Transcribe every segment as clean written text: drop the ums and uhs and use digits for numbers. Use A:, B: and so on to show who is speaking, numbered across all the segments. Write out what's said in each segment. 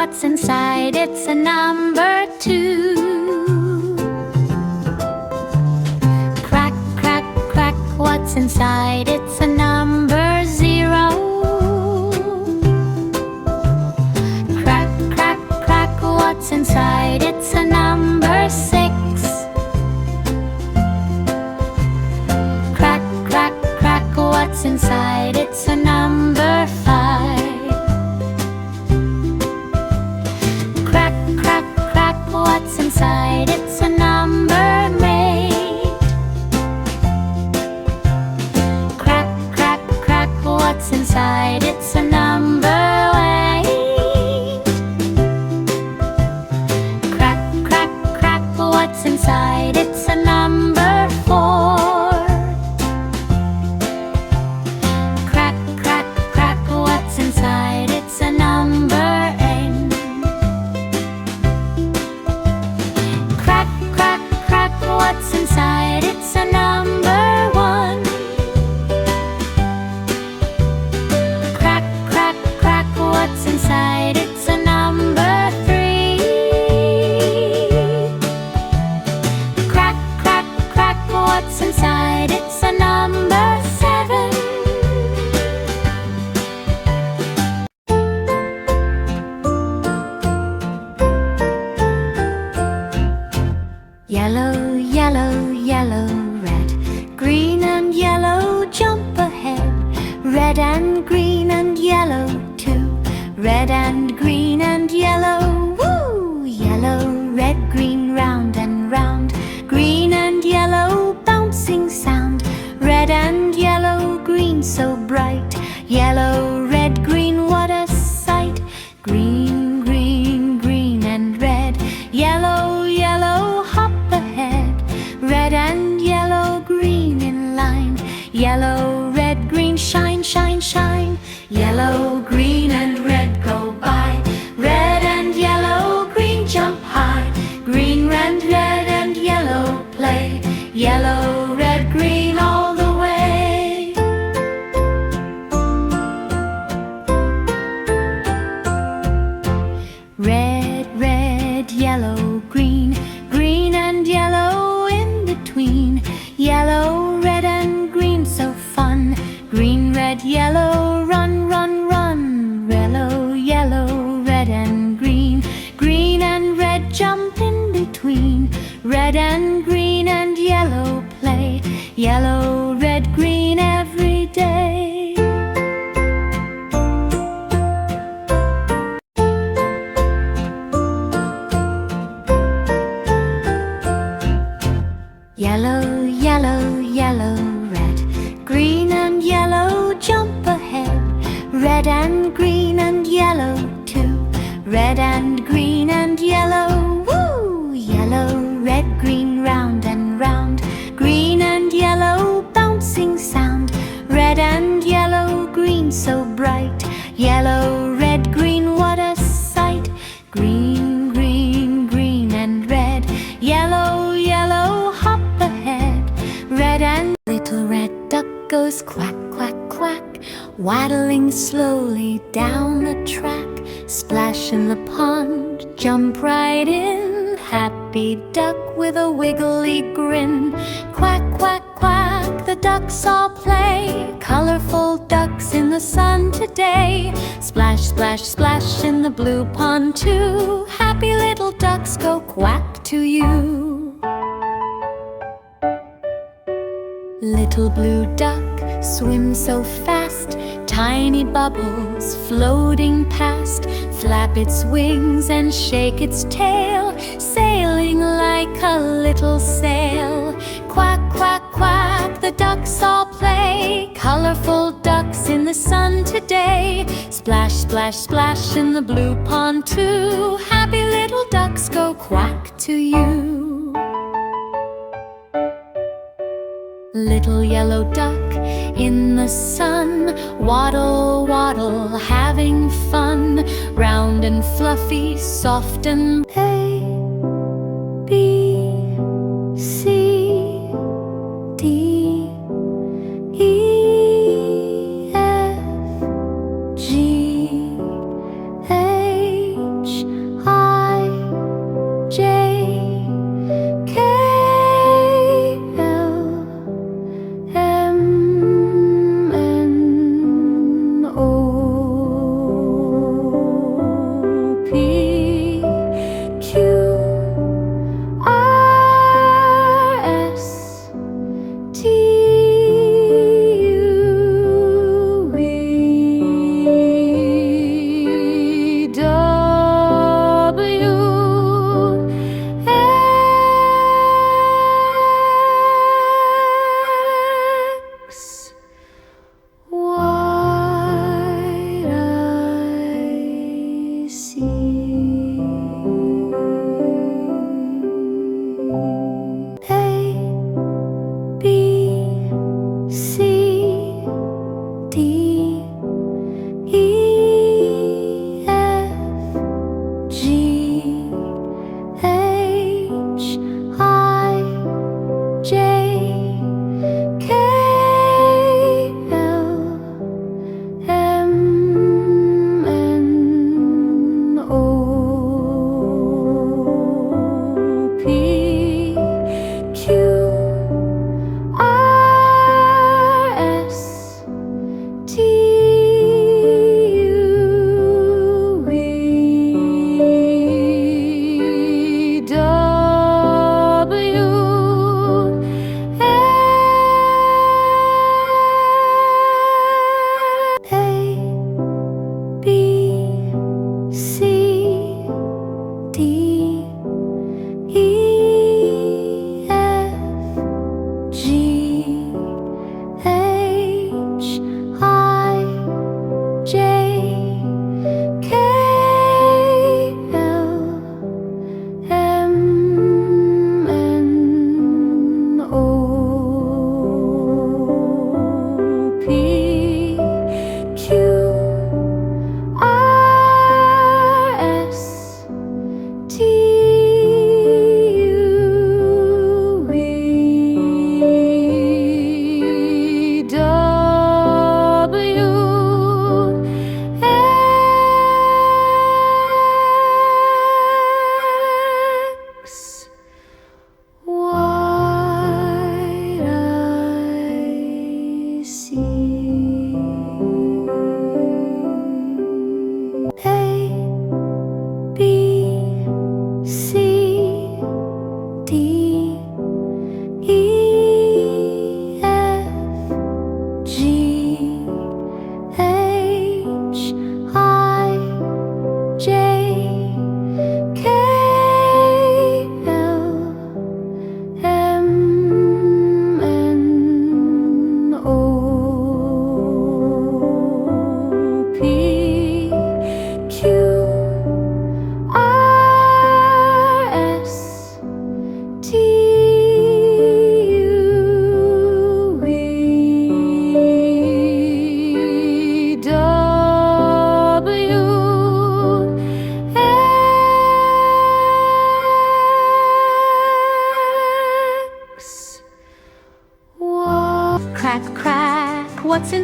A: what's inside? It's a number 2. Crack, crack, crack, what's inside? It's a number 0. Crack, crack, crack, what's inside? It's a number 6. Crack, crack, crack, what's inside? It's a number 5. Crack, crack, crack, what's inside? It's a number 8. Crack, crack, crack, what's inside? It's a number 8. Crack, crack, crack, what's inside? It's a number 4. Crack, crack, crack, what's inside? It's a number 8. Crack, crack, crack, what's inside? It's a number 1. Crack, crack, crack, what's inside? It's a number 3. Crack, crack, crack, what's inside? It's a number 7. Yellow, yellow, yellow, red, green and yellow, jump ahead. Red and green and yellow too. Red and green and yellow, woo! Yellow, red, green, round and round. Green and yellow, bouncing sound. Red and yellow, green so bright. Yellow, red, green, what a sight. Green, green, green and red. Yellow, yellow, hop ahead. Red and yellow, green in line. Yellow, red, green, shine, shine, shine. Yellow, green and red go by. Red and yellow, green jump high. Green and red and yellow play. Yellow, red, green all the way. Red, red, yellow, green. Green and yellow in between. Yellow, red and green so fun. Green, red, yellow, run, run, run. Yellow, yellow, red and green. Green and red jump in between. Red and green and yellow play. Yellow, red, green every day. Yellow, yellow, yellow, red, green and yellow, jump ahead. Red and green and yellow too. Red and green and yellow, woo! Yellow, red, green, round and round. Green and yellow, bouncing sound. Red and yellow, green so bright. Yellow, red, green, what a sight. Green, green, green and red. Yellow, yellow, hop ahead. Red and little red duck goes quack, quack, quack, waddling slowly down the track. Splash in the pond, jump right in. Happy duck with a wiggly grin. Quack, quack, quack, the ducks all play. Colorful ducks in the sun today. Splash, splash, splash in the blue pond too. Happy little ducks go quack to you. Little blue duck swims so fast. Tiny bubbles floating past. Flap its wings and shake its tail. Sailing like a little sail. Quack, quack, quack, the ducks all play. Colorful ducks in the sun today. Splash, splash, splash in the blue pond too. Happy little ducks go quack to you. Little yellow duck in the sun, waddle, waddle, having fun. Round and fluffy, soft and A, B, C, D, E, F, G, H,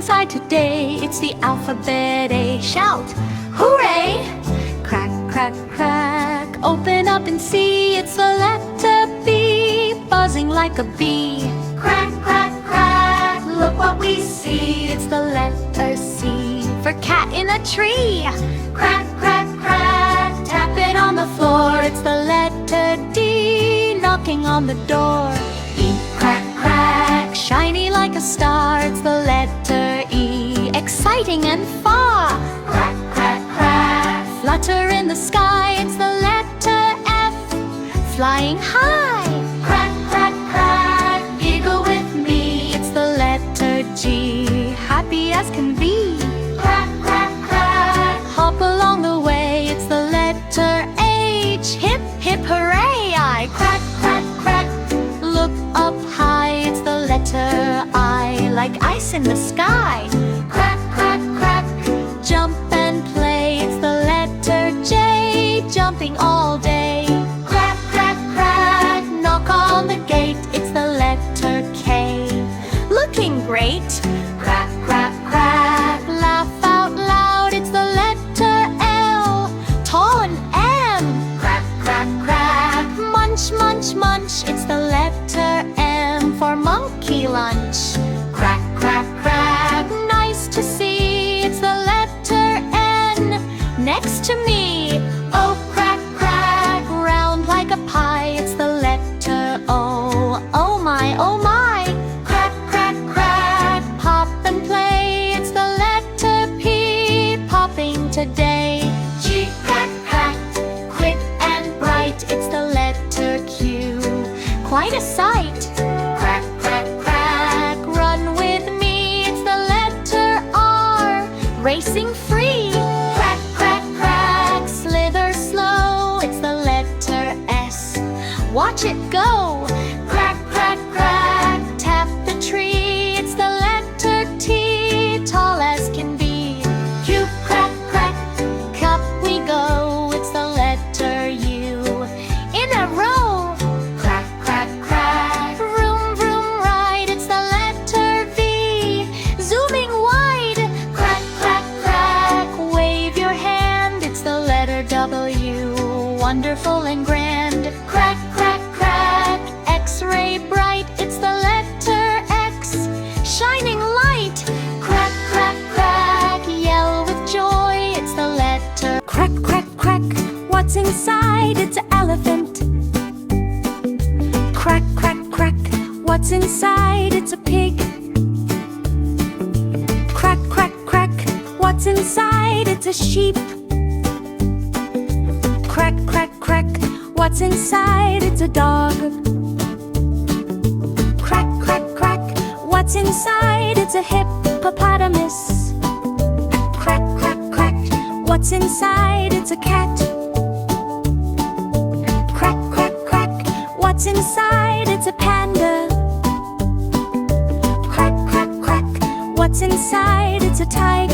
A: inside today? It's the alphabet A. Shout, hooray! Crack, crack, crack, open up and see. It's the letter B, buzzing like a bee. Crack, crack, crack, look what we see. It's the letter C, for cat in a tree. Crack, crack, crack, tap it on the floor. It's the letter D, knocking on the door. E, crack, crack, shiny like a star. It's the letter E, exciting and far. Crack, crack, crack, flutter in the sky. It's the letter F, flying high. Crack, crack, crack, giggle with me. It's the letter G, happy as can be. Crack, crack, crack, hop along the way. It's the letter H, hip, hip, hooray! I crack, crack, crack, look up high. It's the letter I, like ice in the sky. Crack, crack, crack, jump and play. It's the letter J, jumping all day. Crack, crack, crack, knock on the gate. It's the letter K, looking great. Crack, crack, crack, laugh out loud. It's the letter L, tall and M. Crack, crack, crack, munch, munch, munch. It's the letter M, for monkey lunch. Crack, crack, crack, nice to see. It's the letter N, next to me. Oh, crack, crack, round like a pie. It's the letter O, oh my, oh my. Crack, crack, crack, pop and play. It's the letter P, popping today. G, crack, crack, quick and bright. It's the letter Q, quite a sight. Crack, crack, crack, run with me. It's the letter R, racing free. Crack, crack, crack, slither slow. It's the letter S, watch it go. Crack, crack, crack, tap the tree. It's the letter T, tall as can be. Q, crack, crack, cup we go. It's the letter U, in a row. Crack, crack, crack, vroom, vroom, ride. It's the letter V, zooming wide. Crack, crack, crack, wave your hand. It's the letter W, wonderful and grand. Crack, crack, crack, X-ray bright. It's the letter X, shining light. Crack, crack, crack, yell with joy. It's the letter crack, crack, crack, what's inside? It's an elephant. Crack, crack, crack, what's inside? It's a pig. Crack, crack, crack, what's inside? It's a sheep. Crack, crack, crack, what's inside? It's a dog. Crack, crack, crack, what's inside? It's a hippopotamus. Crack, crack, crack, what's inside? It's a cat. Crack, crack, crack, what's inside? It's a panda. Crack, crack, crack, what's inside? It's a tiger.